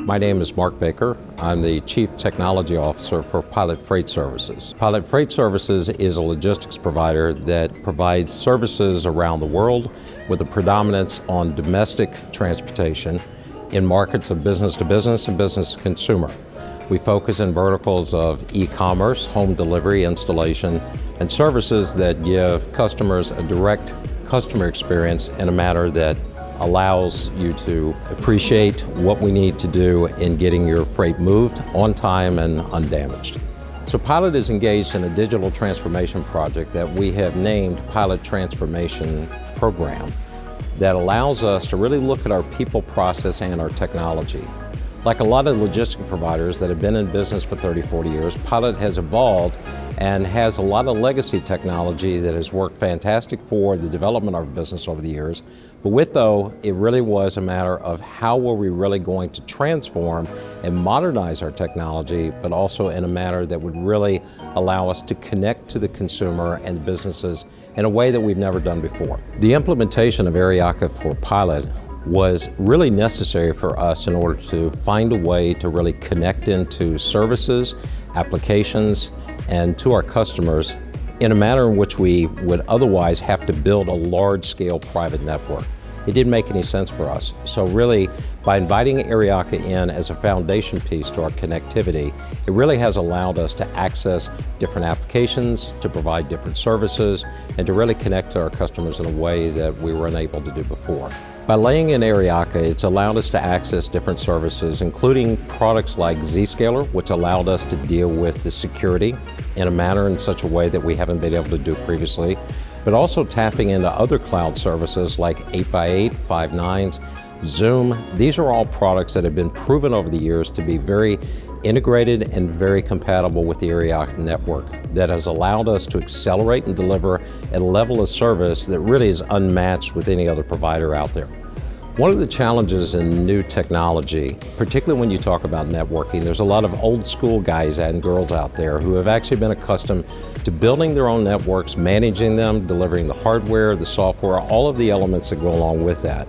My name is Mark Baker. I'm the Chief Technology Officer for Pilot Freight Services. Pilot Freight Services is a logistics provider that provides services around the world with a predominance on domestic transportation in markets of business to business and business to consumer. We focus in verticals of e-commerce, home delivery, installation, and services that give customers a direct customer experience in a manner that allows you to appreciate what we need to do in getting your freight moved on time and undamaged. So Pilot is engaged in a digital transformation project that we have named Pilot Transformation Program that allows us to really look at our people, process, and our technology. Like a lot of logistic providers that have been in business for 30, 40 years, Pilot has evolved and has a lot of legacy technology that has worked fantastic for the development of our business over the years. But with though, it really was a matter of how were we really going to transform and modernize our technology, but also in a manner that would really allow us to connect to the consumer and businesses in a way that we've never done before. The implementation of Aryaka for Pilot was really necessary for us in order to find a way to really connect into services, applications, and to our customers in a manner in which we would otherwise have to build a large-scale private network. It didn't make any sense for us. So really, by inviting Aryaka in as a foundation piece to our connectivity, it really has allowed us to access different applications, to provide different services, and to really connect to our customers in a way that we were unable to do before. By laying in Aryaka, it's allowed us to access different services, including products like Zscaler, which allowed us to deal with the security in a manner in such a way that we haven't been able to do previously, but also tapping into other cloud services like 8x8, 5.9s, Zoom. These are all products that have been proven over the years to be very integrated and very compatible with the Aryaka network that has allowed us to accelerate and deliver at a level of service that really is unmatched with any other provider out there. One of the challenges in new technology, particularly when you talk about networking, there's a lot of old school guys and girls out there who have actually been accustomed to building their own networks, managing them, delivering the hardware, the software, all of the elements that go along with that.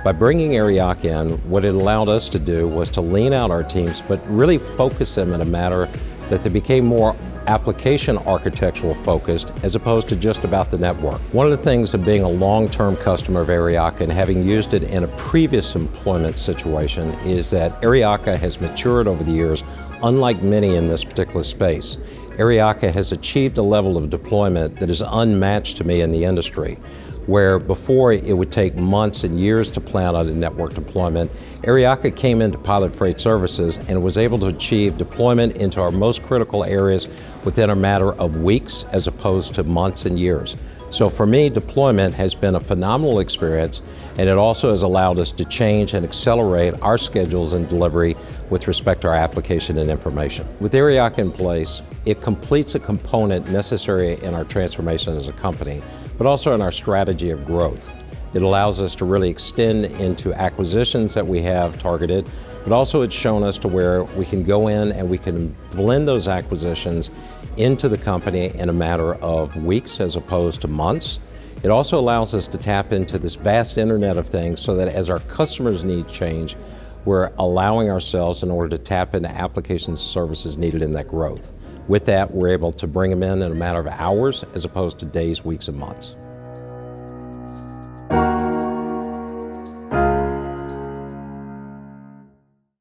By bringing Aryaka in, what it allowed us to do was to lean out our teams, but really focus them in a manner that they became more application architectural focused as opposed to just about the network. One of the things of being a long-term customer of Aryaka and having used it in a previous employment situation is that Aryaka has matured over the years, unlike many in this particular space. Aryaka has achieved a level of deployment that is unmatched to me in the industry. Where before it would take months and years to plan on a network deployment, Aryaka came into Pilot Freight Services and was able to achieve deployment into our most critical areas within a matter of weeks as opposed to months and years. So for me, deployment has been a phenomenal experience, and it also has allowed us to change and accelerate our schedules and delivery with respect to our application and information. With Aryaka in place, it completes a component necessary in our transformation as a company, but also in our strategy of growth. It allows us to really extend into acquisitions that we have targeted, but also it's shown us to where we can go in and we can blend those acquisitions into the company in a matter of weeks as opposed to months. It also allows us to tap into this vast Internet of Things so that as our customers' needs change, we're allowing ourselves in order to tap into applications and services needed in that growth. With that, we're able to bring them in a matter of hours as opposed to days, weeks, and months.